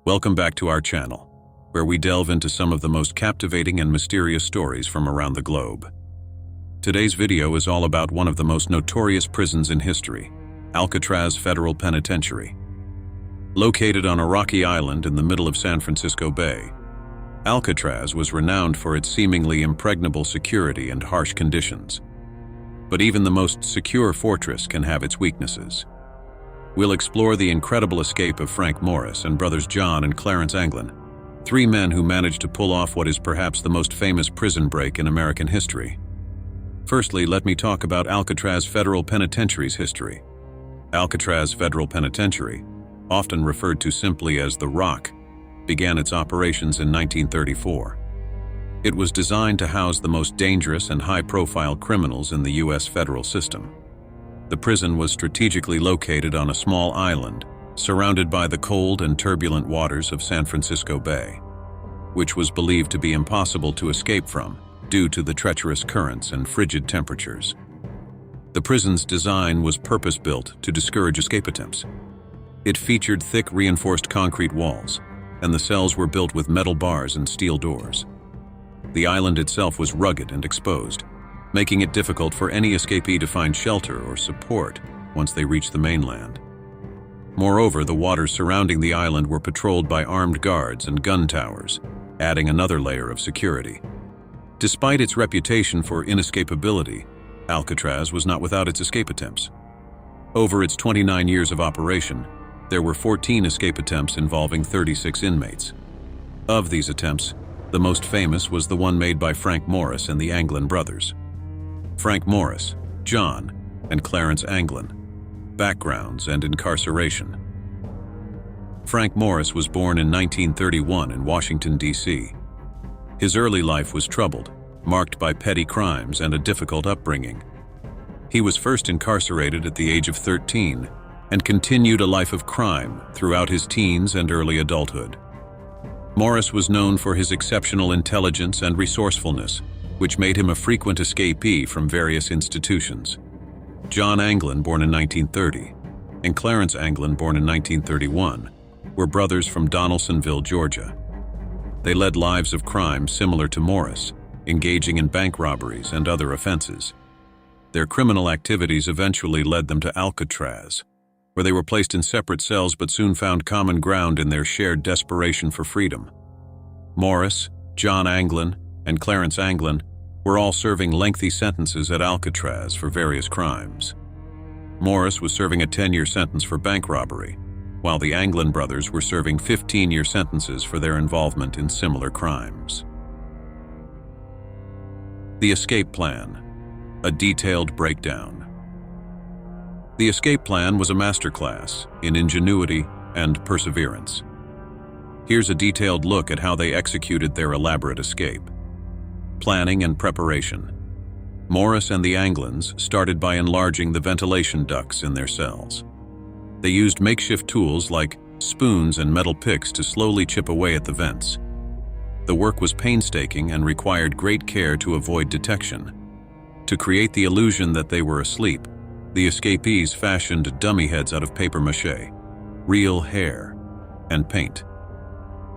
Welcome back to our channel, where we delve into some of the most captivating and mysterious stories from around the globe. Today's video is all about one of the most notorious prisons in history, Alcatraz Federal Penitentiary. Located on a rocky island in the middle of San Francisco Bay, Alcatraz was renowned for its seemingly impregnable security and harsh conditions. But even the most secure fortress can have its weaknesses. We'll explore the incredible escape of Frank Morris and brothers John and Clarence Anglin, three men who managed to pull off what is perhaps the most famous prison break in American history. Firstly, let me talk about Alcatraz Federal Penitentiary's history. Alcatraz Federal Penitentiary, often referred to simply as the Rock, began its operations in 1934. It was designed to house the most dangerous and high-profile criminals in the U.S. federal system. The prison was strategically located on a small island, surrounded by the cold and turbulent waters of San Francisco Bay, which was believed to be impossible to escape from due to the treacherous currents and frigid temperatures. The prison's design was purpose-built to discourage escape attempts. It featured thick reinforced concrete walls, and the cells were built with metal bars and steel doors. The island itself was rugged and exposed, making it difficult for any escapee to find shelter or support once they reached the mainland. Moreover, the waters surrounding the island were patrolled by armed guards and gun towers, adding another layer of security. Despite its reputation for inescapability, Alcatraz was not without its escape attempts. Over its 29 years of operation, there were 14 escape attempts involving 36 inmates. Of these attempts, the most famous was the one made by Frank Morris and the Anglin brothers. Frank Morris, John, and Clarence Anglin. Backgrounds and incarceration. Frank Morris was born in 1931 in Washington, D.C. His early life was troubled, marked by petty crimes and a difficult upbringing. He was first incarcerated at the age of 13 and continued a life of crime throughout his teens and early adulthood. Morris was known for his exceptional intelligence and resourcefulness, which made him a frequent escapee from various institutions. John Anglin, born in 1930, and Clarence Anglin, born in 1931, were brothers from Donaldsonville, Georgia. They led lives of crime similar to Morris, engaging in bank robberies and other offenses. Their criminal activities eventually led them to Alcatraz, where they were placed in separate cells but soon found common ground in their shared desperation for freedom. Morris, John Anglin, and Clarence Anglin were all serving lengthy sentences at Alcatraz for various crimes. Morris was serving a 10-year sentence for bank robbery, while the Anglin brothers were serving 15-year sentences for their involvement in similar crimes. The escape plan, a detailed breakdown. The escape plan was a masterclass in ingenuity and perseverance. Here's a detailed look at how they executed their elaborate escape. Planning and preparation. Morris and the Anglins started by enlarging the ventilation ducts in their cells. They used makeshift tools like spoons and metal picks to slowly chip away at the vents. The work was painstaking and required great care to avoid detection. To create the illusion that they were asleep, the escapees fashioned dummy heads out of paper mache, real hair, and paint.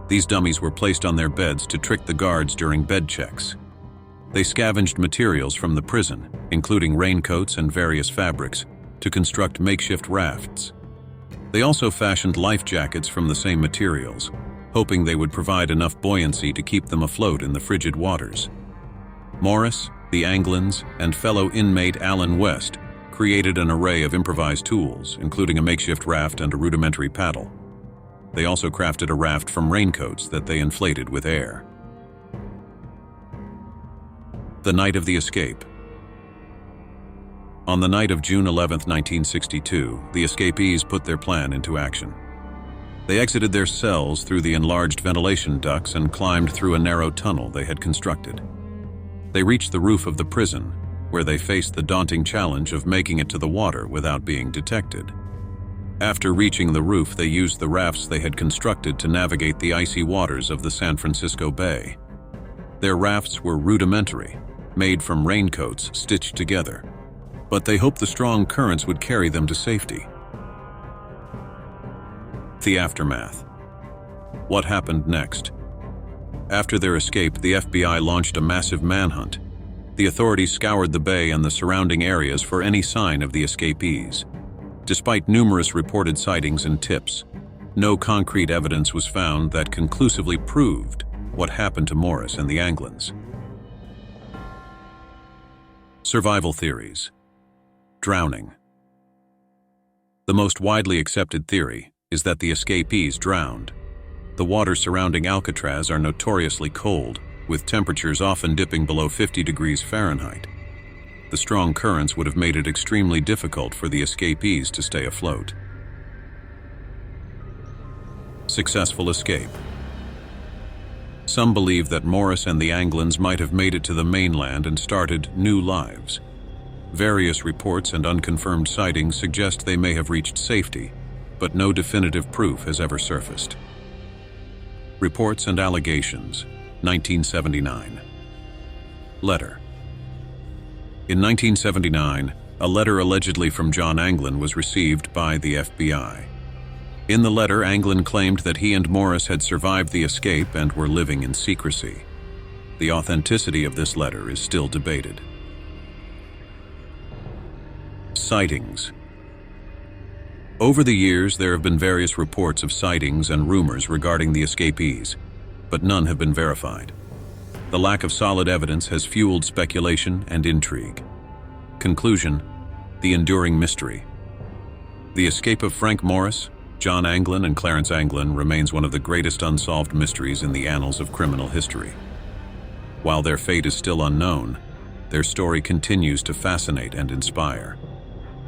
These dummies were placed on their beds to trick the guards during bed checks. They scavenged materials from the prison, including raincoats and various fabrics, to construct makeshift rafts. They also fashioned life jackets from the same materials, hoping they would provide enough buoyancy to keep them afloat in the frigid waters. Morris, the Anglins, and fellow inmate Alan West created an array of improvised tools, including a makeshift raft and a rudimentary paddle. They also crafted a raft from raincoats that they inflated with air. The night of the escape. On the night of June 11, 1962, the escapees put their plan into action. They exited their cells through the enlarged ventilation ducts and climbed through a narrow tunnel they had constructed. They reached the roof of the prison, where they faced the daunting challenge of making it to the water without being detected. After reaching the roof, they used the rafts they had constructed to navigate the icy waters of the San Francisco Bay. Their rafts were rudimentary, made from raincoats stitched together, but they hoped the strong currents would carry them to safety. The aftermath. What happened next? After their escape, the FBI launched a massive manhunt. The authorities scoured the bay and the surrounding areas for any sign of the escapees. Despite numerous reported sightings and tips, no concrete evidence was found that conclusively proved what happened to Morris and the Anglins. Survival theories. Drowning. The most widely accepted theory is that the escapees drowned. The waters surrounding Alcatraz are notoriously cold, with temperatures often dipping below 50 degrees Fahrenheit. The strong currents would have made it extremely difficult for the escapees to stay afloat. Successful escape. Some believe that Morris and the Anglins might have made it to the mainland and started new lives. Various reports and unconfirmed sightings suggest they may have reached safety, but no definitive proof has ever surfaced. Reports and allegations. 1979. Letter. In 1979, a letter allegedly from John Anglin was received by the FBI. In the letter, Anglin claimed that he and Morris had survived the escape and were living in secrecy. The authenticity of this letter is still debated. Sightings. Over the years, there have been various reports of sightings and rumors regarding the escapees, but none have been verified. The lack of solid evidence has fueled speculation and intrigue. Conclusion: the enduring mystery. The escape of Frank Morris, John Anglin, and Clarence Anglin remains one of the greatest unsolved mysteries in the annals of criminal history. While their fate is still unknown, their story continues to fascinate and inspire.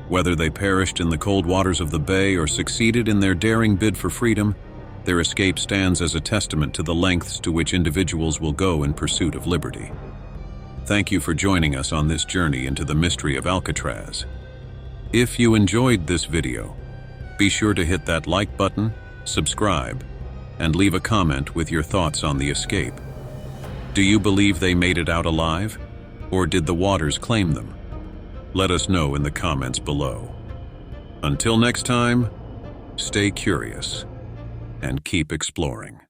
Whether they perished in the cold waters of the bay or succeeded in their daring bid for freedom, their escape stands as a testament to the lengths to which individuals will go in pursuit of liberty. Thank you for joining us on this journey into the mystery of Alcatraz. If you enjoyed this video, be sure to hit that like button, subscribe, and leave a comment with your thoughts on the escape. Do you believe they made it out alive, or did the waters claim them? Let us know in the comments below. Until next time, stay curious and keep exploring.